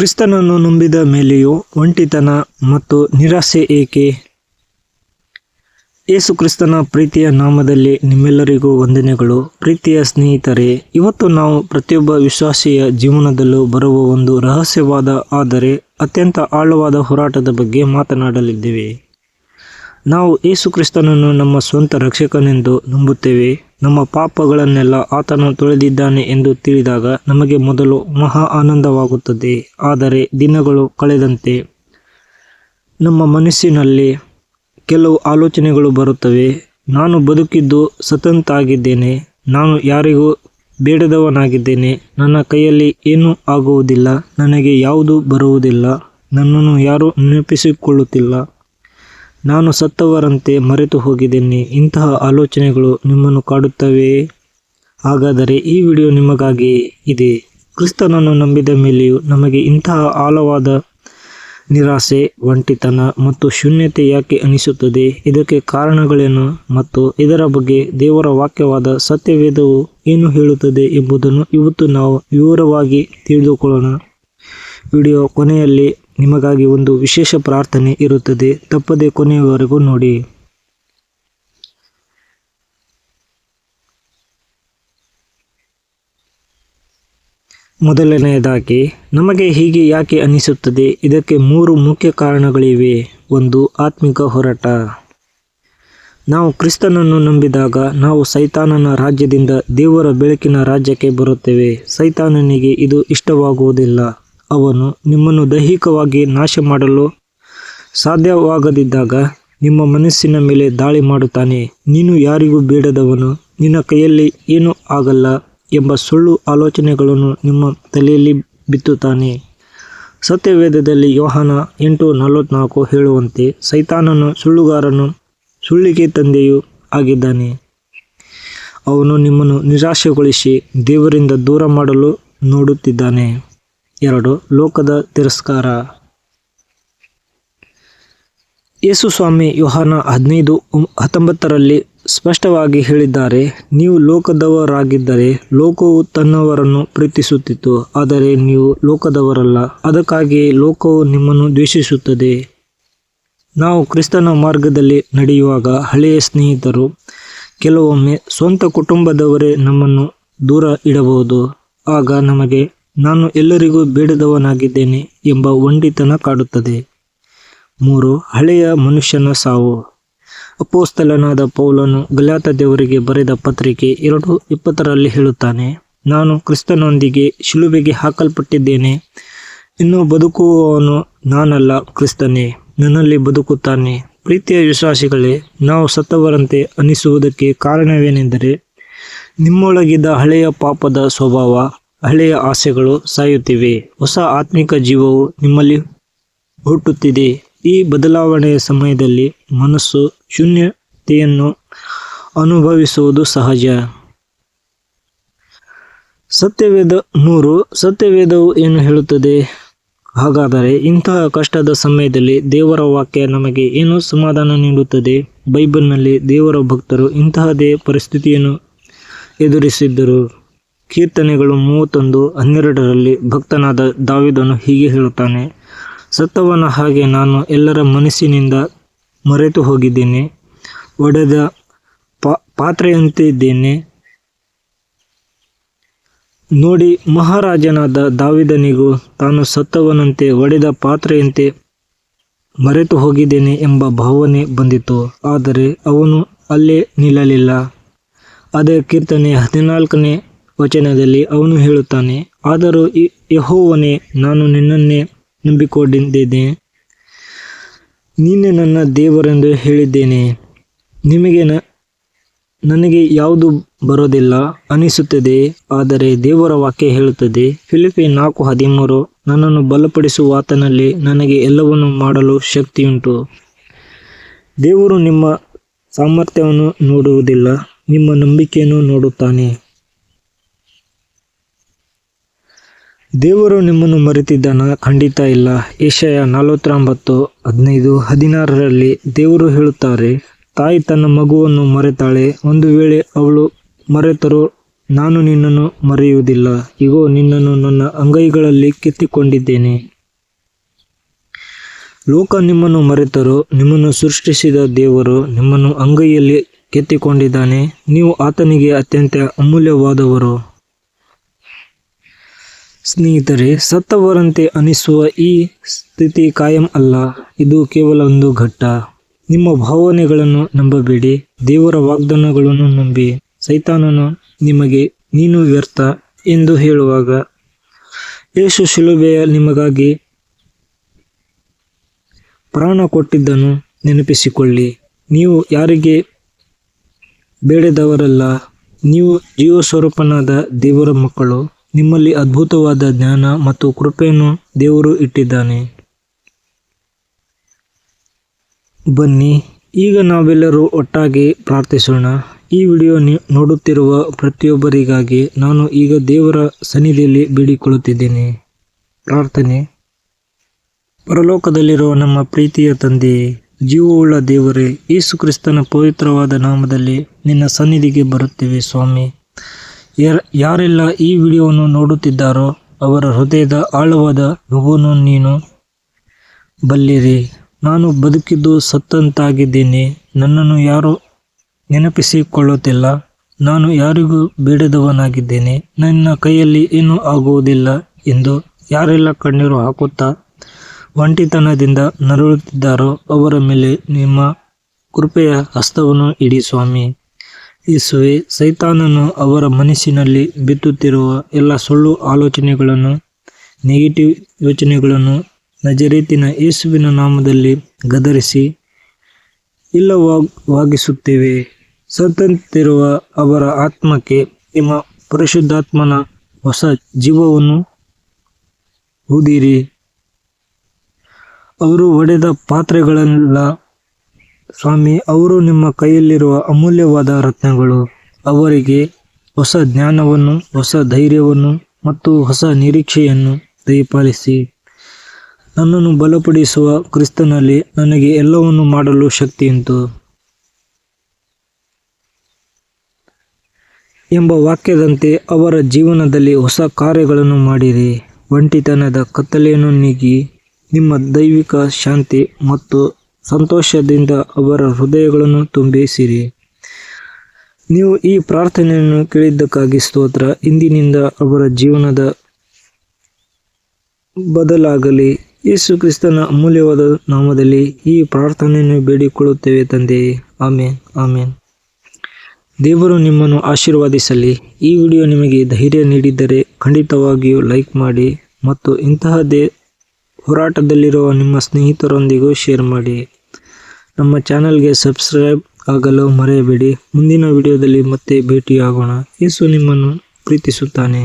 ಕ್ರಿಸ್ತನನ್ನು ನಂಬಿದ ಮೇಲೆಯೂ ಒಂಟಿತನ ಮತ್ತು ನಿರಾಸೆ ಏಕೆ? ಯೇಸು ಕ್ರಿಸ್ತನ ಪ್ರೀತಿಯ ನಾಮದಲ್ಲಿ ನಿಮ್ಮೆಲ್ಲರಿಗೂ ವಂದನೆಗಳು. ಪ್ರೀತಿಯ ಸ್ನೇಹಿತರೆ, ಇವತ್ತು ನಾವು ಪ್ರತಿಯೊಬ್ಬ ವಿಶ್ವಾಸಿಯ ಜೀವನದಲ್ಲೂ ಬರುವ ಒಂದು ರಹಸ್ಯವಾದ ಆದರೆ ಅತ್ಯಂತ ಆಳವಾದ ಹೋರಾಟದ ಬಗ್ಗೆ ಮಾತನಾಡಲಿದ್ದೇವೆ. ನಾವು ಯೇಸು ಕ್ರಿಸ್ತನನ್ನು ನಮ್ಮ ಸ್ವಂತ ರಕ್ಷಕನೆಂದು ನಂಬುತ್ತೇವೆ. ನಮ್ಮ ಪಾಪಗಳನ್ನೆಲ್ಲ ಆತನು ತೊಳೆದಿದ್ದಾನೆ ಎಂದು ತಿಳಿದಾಗ ನಮಗೆ ಮೊದಲು ಮಹಾ ಆನಂದವಾಗುತ್ತದೆ. ಆದರೆ ದಿನಗಳು ಕಳೆದಂತೆ ನಮ್ಮ ಮನಸ್ಸಿನಲ್ಲಿ ಕೆಲವು ಆಲೋಚನೆಗಳು ಬರುತ್ತವೆ. ನಾನು ಬದುಕಿದ್ದು ಸತಂತಾಗಿದ್ದೇನೆ, ನಾನು ಯಾರಿಗೂ ಬೇಡದವನಾಗಿದ್ದೇನೆ, ನನ್ನ ಕೈಯಲ್ಲಿ ಏನೂ ಆಗುವುದಿಲ್ಲ, ನನಗೆ ಯಾವುದೂ ಬರುವುದಿಲ್ಲ, ನನ್ನನ್ನು ಯಾರೂ ನೆನಪಿಸಿಕೊಳ್ಳುತ್ತಿಲ್ಲ, ನಾನು ಸತ್ತವರಂತೆ ಮರೆತು ಹೋಗಿದ್ದೇನೆ. ಇಂತಹ ಆಲೋಚನೆಗಳು ನಿಮ್ಮನ್ನು ಕಾಡುತ್ತವೆಯೇ? ಹಾಗಾದರೆ ಈ ವಿಡಿಯೋ ನಿಮಗಾಗಿ ಇದೆ. ಕ್ರಿಸ್ತನನ್ನು ನಂಬಿದ ಮೇಲೆಯೂ ನಮಗೆ ಇಂತಹ ಆಳವಾದ ನಿರಾಸೆ, ಒಂಟಿತನ ಮತ್ತು ಶೂನ್ಯತೆ ಯಾಕೆ ಅನಿಸುತ್ತದೆ? ಇದಕ್ಕೆ ಕಾರಣಗಳೇನು ಮತ್ತು ಇದರ ಬಗ್ಗೆ ದೇವರ ವಾಕ್ಯವಾದ ಸತ್ಯವೇದವು ಏನು ಹೇಳುತ್ತದೆ ಎಂಬುದನ್ನು ಇವತ್ತು ನಾವು ವಿವರವಾಗಿ ತಿಳಿದುಕೊಳ್ಳೋಣ. ವಿಡಿಯೋ ಕೊನೆಯಲ್ಲಿ ನಿಮಗಾಗಿ ಒಂದು ವಿಶೇಷ ಪ್ರಾರ್ಥನೆ ಇರುತ್ತದೆ. ತಪ್ಪದೆ ಕೊನೆಯವರೆಗೂ ನೋಡಿ. ಮೊದಲನೆಯದಾಗಿ, ನಮಗೆ ಹೀಗೆ ಯಾಕೆ ಅನಿಸುತ್ತದೆ? ಇದಕ್ಕೆ 3 ಮುಖ್ಯ ಕಾರಣಗಳಿವೆ. 1. ಆತ್ಮಿಕ ಹೋರಾಟ. ನಾವು ಕ್ರಿಸ್ತನನ್ನು ನಂಬಿದಾಗ ನಾವು ಸೈತಾನನ ರಾಜ್ಯದಿಂದ ದೇವರ ಬೆಳಕಿನ ರಾಜ್ಯಕ್ಕೆ ಬರುತ್ತೇವೆ. ಸೈತಾನನಿಗೆ ಇದು ಇಷ್ಟವಾಗುವುದಿಲ್ಲ. ಅವನು ನಿಮ್ಮನ್ನು ದೈಹಿಕವಾಗಿ ನಾಶ ಮಾಡಲು ಸಾಧ್ಯವಾಗದಿದ್ದಾಗ ನಿಮ್ಮ ಮನಸ್ಸಿನ ಮೇಲೆ ದಾಳಿ ಮಾಡುತ್ತಾನೆ. ನೀನು ಯಾರಿಗೂ ಬೇಡದವನು, ನಿನ್ನ ಕೈಯಲ್ಲಿ ಏನೂ ಆಗಲ್ಲ ಎಂಬ ಸುಳ್ಳು ಆಲೋಚನೆಗಳನ್ನು ನಿಮ್ಮ ತಲೆಯಲ್ಲಿ ಬಿತ್ತುತ್ತಾನೆ. ಸತ್ಯವೇದದಲ್ಲಿ ಯೋಹಾನ 8:44 ಹೇಳುವಂತೆ ಸೈತಾನನು ಸುಳ್ಳುಗಾರನು, ಸುಳ್ಳಿಗೆ ತಂದೆಯೂ ಆಗಿದ್ದಾನೆ. ಅವನು ನಿಮ್ಮನ್ನು ನಿರಾಶೆಗೊಳಿಸಿ ದೇವರಿಂದ ದೂರ ಮಾಡಲು ನೋಡುತ್ತಿದ್ದಾನೆ. 2. ಲೋಕದ ತಿರಸ್ಕಾರ. ಯೇಸು ಸ್ವಾಮಿ ಯೋಹಾನ 15:19 ಸ್ಪಷ್ಟವಾಗಿ ಹೇಳಿದ್ದಾರೆ, ನೀವು ಲೋಕದವರಾಗಿದ್ದರೆ ಲೋಕವು ತನ್ನವರನ್ನು ಪ್ರೀತಿಸುತ್ತಿತ್ತು, ಆದರೆ ನೀವು ಲೋಕದವರಲ್ಲ, ಅದಕ್ಕಾಗಿಯೇ ಲೋಕವು ನಿಮ್ಮನ್ನು ದ್ವೇಷಿಸುತ್ತದೆ. ನಾವು ಕ್ರಿಸ್ತನ ಮಾರ್ಗದಲ್ಲಿ ನಡೆಯುವಾಗ ಹಳೆಯ ಸ್ನೇಹಿತರು, ಕೆಲವೊಮ್ಮೆ ಸ್ವಂತ ಕುಟುಂಬದವರೇ ನಮ್ಮನ್ನು ದೂರ ಇಡಬಹುದು. ಆಗ ನಮಗೆ ನಾನು ಎಲ್ಲರಿಗೂ ಬೇಡದವನಾಗಿದ್ದೇನೆ ಎಂಬ ಒಂಟಿತನ ಕಾಡುತ್ತದೆ. 3. ಹಳೆಯ ಮನುಷ್ಯನ ಸಾವು. ಅಪೊಸ್ತಲನಾದ ಪೌಲನು ಗಲಾತ್ಯದವರಿಗೆ ಬರೆದ ಪತ್ರಿಕೆ 2:20 ಹೇಳುತ್ತಾನೆ, ನಾನು ಕ್ರಿಸ್ತನೊಂದಿಗೆ ಶಿಲುಬೆಗೆ ಹಾಕಲ್ಪಟ್ಟಿದ್ದೇನೆ. ಇನ್ನು ಬದುಕುವವನು ನಾನಲ್ಲ, ಕ್ರಿಸ್ತನೇ ನನ್ನಲ್ಲಿ ಬದುಕುತ್ತಾನೆ. ಪ್ರೀತಿಯ ವಿಶ್ವಾಸಿಗಳೇ, ನಾವು ಸತ್ತವರಂತೆ ಅನಿಸುವುದಕ್ಕೆ ಕಾರಣವೇನೆಂದರೆ ನಿಮ್ಮೊಳಗಿದ್ದ ಹಳೆಯ ಪಾಪದ ಸ್ವಭಾವ, ಹಳೆಯ ಆಸೆಗಳು ಸಾಯುತ್ತಿವೆ. ಹೊಸ ಆತ್ಮಿಕ ಜೀವವು ನಿಮ್ಮಲ್ಲಿ ಹುಟ್ಟುತ್ತಿದೆ. ಈ ಬದಲಾವಣೆಯ ಸಮಯದಲ್ಲಿ ಮನಸ್ಸು ಶೂನ್ಯತೆಯನ್ನು ಅನುಭವಿಸುವುದು ಸಹಜ. ಸತ್ಯವೇದ 3. ಸತ್ಯವೇದವು ಏನು ಹೇಳುತ್ತದೆ? ಹಾಗಾದರೆ ಇಂತಹ ಕಷ್ಟದ ಸಮಯದಲ್ಲಿ ದೇವರ ವಾಕ್ಯ ನಮಗೆ ಏನು ಸಮಾಧಾನ ನೀಡುತ್ತದೆ? ಬೈಬಲ್ನಲ್ಲಿ ದೇವರ ಭಕ್ತರು ಇಂತಹದೇ ಪರಿಸ್ಥಿತಿಯನ್ನು ಎದುರಿಸಿದ್ದರು. ಕೀರ್ತನೆಗಳು 31:12 ಭಕ್ತನಾದ ದಾವೀದನು ಹೀಗೆ ಹೇಳುತ್ತಾನೆ, ಸತ್ತವನ ಹಾಗೆ ನಾನು ಎಲ್ಲರ ಮನಸ್ಸಿನಿಂದ ಮರೆತು ಹೋಗಿದ್ದೇನೆ, ಒಡೆದ ಪಾತ್ರೆಯಂತೆ ಇದ್ದೇನೆ. ನೋಡಿ, ಮಹಾರಾಜನಾದ ದಾವೀದನಿಗೂ ತಾನು ಸತ್ತವನಂತೆ, ಒಡೆದ ಪಾತ್ರೆಯಂತೆ ಮರೆತು ಹೋಗಿದ್ದೇನೆ ಎಂಬ ಭಾವನೆ ಬಂದಿತು. ಆದರೆ ಅವನು ಅಲ್ಲೇ ನಿಲ್ಲಲಿಲ್ಲ. ಅದೇ ಕೀರ್ತನೆ 14 ಅವನು ಹೇಳುತ್ತಾನೆ, ಆದರೂ ಯೆಹೋವನೇ, ನಾನು ನಿನ್ನನ್ನೇ ನಂಬಿಕೊಂಡಿದ್ದೇನೆ, ನೀನೇ ನನ್ನ ದೇವರೆಂದು ಹೇಳಿದ್ದೇನೆ. ನನಗೆ ಯಾವುದು ಬರೋದಿಲ್ಲ ಅನಿಸುತ್ತದೆ, ಆದರೆ ದೇವರ ವಾಕ್ಯ ಹೇಳುತ್ತದೆ. ಫಿಲಿಪ್ಪಿ 4:13 ನನ್ನನ್ನು ಬಲಪಡಿಸುವಾತನಲ್ಲಿ ನನಗೆ ಎಲ್ಲವನ್ನೂ ಮಾಡಲು ಶಕ್ತಿಯುಂಟು. ದೇವರು ನಿಮ್ಮ ಸಾಮರ್ಥ್ಯವನ್ನು ನೋಡುವುದಿಲ್ಲ, ನಿಮ್ಮ ನಂಬಿಕೆಯನ್ನು ನೋಡುತ್ತಾನೆ. ದೇವರು ನಿಮ್ಮನ್ನು ಮರೆತಿದ್ದಾನ? ಖಂಡಿತ ಇಲ್ಲ. ಯೆಶಾಯ 49:15-16 ದೇವರು ಹೇಳುತ್ತಾರೆ, ತಾಯಿ ತನ್ನ ಮಗುವನ್ನು ಮರೆತಾಳೆ. ಒಂದು ವೇಳೆ ಅವಳು ಮರೆತರೂ ನಾನು ನಿನ್ನನ್ನು ಮರೆಯುವುದಿಲ್ಲ. ಇಗೋ, ನಿನ್ನನ್ನು ನನ್ನ ಅಂಗೈಗಳಲ್ಲಿ ಕೆತ್ತಿಕೊಂಡಿದ್ದೇನೆ. ಲೋಕ ನಿಮ್ಮನ್ನು ಮರೆತರೂ ನಿಮ್ಮನ್ನು ಸೃಷ್ಟಿಸಿದ ದೇವರು ನಿಮ್ಮನ್ನು ಅಂಗೈಯಲ್ಲಿ ಕೆತ್ತಿಕೊಂಡಿದ್ದಾನೆ. ನೀವು ಆತನಿಗೆ ಅತ್ಯಂತ ಅಮೂಲ್ಯವಾದವರು. ಸ್ನೇಹಿತರೆ, ಸತ್ತವರಂತೆ ಅನಿಸುವ ಈ ಸ್ಥಿತಿ ಕಾಯಂ ಅಲ್ಲ, ಇದು ಕೇವಲ ಒಂದು ಘಟ್ಟ. ನಿಮ್ಮ ಭಾವನೆಗಳನ್ನು ನಂಬಬೇಡಿ, ದೇವರ ವಾಗ್ದಾನಗಳನ್ನು ನಂಬಿ. ಸೈತಾನನು ನಿಮಗೆ ನೀನು ವ್ಯರ್ಥ ಎಂದು ಹೇಳುವಾಗ ಯೇಸು ಶಿಲುಬೆಯ ನಿಮಗಾಗಿ ಪ್ರಾಣ ಕೊಟ್ಟಿದ್ದನ್ನು ನೆನಪಿಸಿಕೊಳ್ಳಿ. ನೀವು ಯಾರಿಗೆ ಬೇಡದವರಲ್ಲ, ನೀವು ಜೀವಸ್ವರೂಪನಾದ ದೇವರ ಮಕ್ಕಳು. ನಿಮ್ಮಲ್ಲಿ ಅದ್ಭುತವಾದ ಜ್ಞಾನ ಮತ್ತು ಕೃಪೆಯನ್ನು ದೇವರು ಇಟ್ಟಿದ್ದಾನೆ. ಬನ್ನಿ, ಈಗ ನಾವೆಲ್ಲರೂ ಒಟ್ಟಾಗಿ ಪ್ರಾರ್ಥಿಸೋಣ. ಈ ವಿಡಿಯೋ ನೋಡುತ್ತಿರುವ ಪ್ರತಿಯೊಬ್ಬರಿಗಾಗಿ ನಾನು ಈಗ ದೇವರ ಸನ್ನಿಧಿಯಲ್ಲಿ ಬೇಡಿಕೊಳ್ಳುತ್ತಿದ್ದೇನೆ. ಪ್ರಾರ್ಥನೆ. ಪರಲೋಕದಲ್ಲಿರುವ ನಮ್ಮ ಪ್ರೀತಿಯ ತಂದೆಯೇ, ಜೀವವುಳ್ಳ ದೇವರೇ, ಯೇಸು ಕ್ರಿಸ್ತನ ಪವಿತ್ರವಾದ ನಾಮದಲ್ಲಿ ನಿನ್ನ ಸನ್ನಿಧಿಗೆ ಬರುತ್ತೇವೆ ಸ್ವಾಮಿ. ಯಾರೆಲ್ಲ ಈ ವಿಡಿಯೋವನ್ನು ನೋಡುತ್ತಿದ್ದಾರೋ ಅವರ ಹೃದಯದ ಆಳವಾದ ನೋವನ್ನು ನೀನು ಬಲ್ಲಿರಿ. ನಾನು ಬದುಕಿದ್ದು ಸತ್ತಂತಾಗಿದ್ದೇನೆ. ನನ್ನನ್ನು ಯಾರೂ ನೆನಪಿಸಿಕೊಳ್ಳುತ್ತಿಲ್ಲ. ನಾನು ಯಾರಿಗೂ ಬೇಡದವನಾಗಿದ್ದೇನೆ. ನನ್ನ ಕೈಯಲ್ಲಿ ಏನೂ ಆಗುವುದಿಲ್ಲ ಎಂದು ಯಾರೆಲ್ಲ ಕಣ್ಣೀರು ಹಾಕುತ್ತಾ ಒಂಟಿತನದಿಂದ ನರಳುತ್ತಿದ್ದಾರೋ ಅವರ ಮೇಲೆ ನಿಮ್ಮ ಕೃಪೆಯ ಹಸ್ತವನ್ನು ಇಡಿ ಸ್ವಾಮಿ. ಯೇಸುವೇ, ಸೈತಾನನು ಅವರ ಮನಸ್ಸಿನಲ್ಲಿ ಬಿತ್ತುತ್ತಿರುವ ಎಲ್ಲ ಸುಳ್ಳು ಆಲೋಚನೆಗಳನ್ನು, ನೆಗೆಟಿವ್ ಯೋಚನೆಗಳನ್ನು ನಜರೇತಿನ ಯೇಸುವಿನ ನಾಮದಲ್ಲಿ ಗದರಿಸಿ ಇಲ್ಲವಾಗಿಸುತ್ತೇವೆ. ಸತ್ತಂತಿರುವ ಅವರ ಆತ್ಮಕ್ಕೆ ನಿಮ್ಮ ಪರಿಶುದ್ಧಾತ್ಮನ ಹೊಸ ಜೀವವನ್ನು ಊದಿರಿ. ಅವರು ಒಡೆದ ಪಾತ್ರೆಗಳಲ್ಲ ಸ್ವಾಮಿ, ಅವರು ನಿಮ್ಮ ಕೈಯಲ್ಲಿರುವ ಅಮೂಲ್ಯವಾದ ರತ್ನಗಳು. ಅವರಿಗೆ ಹೊಸ ಜ್ಞಾನವನ್ನು, ಹೊಸ ಧೈರ್ಯವನ್ನು ಮತ್ತು ಹೊಸ ನಿರೀಕ್ಷೆಯನ್ನು ದಯಪಾಲಿಸಿ. ನನ್ನನ್ನು ಬಲಪಡಿಸುವ ಕ್ರಿಸ್ತನಲ್ಲಿ ನನಗೆ ಎಲ್ಲವನ್ನು ಮಾಡಲು ಶಕ್ತಿಯುಂಟು ಎಂಬ ವಾಕ್ಯದಂತೆ ಅವರ ಜೀವನದಲ್ಲಿ ಹೊಸ ಕಾರ್ಯಗಳನ್ನು ಮಾಡಿರಿ. ಒಂಟಿತನದ ಕತ್ತಲೆಯನ್ನು ನೀಗಿ ನಿಮ್ಮ ದೈವಿಕ ಶಾಂತಿ ಮತ್ತು ಸಂತೋಷದಿಂದ ಅವರ ಹೃದಯಗಳನ್ನು ತುಂಬಿಸಿರಿ. ನೀವು ಈ ಪ್ರಾರ್ಥನೆಯನ್ನು ಕೇಳಿದ್ದಕ್ಕಾಗಿ ಸ್ತೋತ್ರ. ಇಂದಿನಿಂದ ಅವರ ಜೀವನದ ಬದಲಾಗಲಿ. ಯೇಸು ಕ್ರಿಸ್ತನ ಅಮೂಲ್ಯವಾದ ನಾಮದಲ್ಲಿ ಈ ಪ್ರಾರ್ಥನೆಯನ್ನು ಬೇಡಿಕೊಳ್ಳುತ್ತೇವೆ ತಂದೆಯೇ. ಆಮೇನ್, ಆಮೇನ್. ದೇವರು ನಿಮ್ಮನ್ನು ಆಶೀರ್ವದಿಸಲಿ. ಈ ವಿಡಿಯೋ ನಿಮಗೆ ಧೈರ್ಯ ನೀಡಿದ್ದರೆ ಖಂಡಿತವಾಗಿಯೂ ಲೈಕ್ ಮಾಡಿ ಮತ್ತು ಇಂತಹದೇ ಹೋರಾಟದಲ್ಲಿರುವ ನಿಮ್ಮ ಸ್ನೇಹಿತರೊಂದಿಗೂ ಶೇರ್ ಮಾಡಿ. ನಮ್ಮ ಚಾನಲ್ಗೆ ಸಬ್ಸ್ಕ್ರೈಬ್ ಆಗಲು ಮರೆಯಬೇಡಿ. ಮುಂದಿನ ವಿಡಿಯೋದಲ್ಲಿ ಮತ್ತೆ ಭೇಟಿಯಾಗೋಣ. ಯೇಸು ನಿಮ್ಮನ್ನು ಪ್ರೀತಿಸುತ್ತಾನೆ.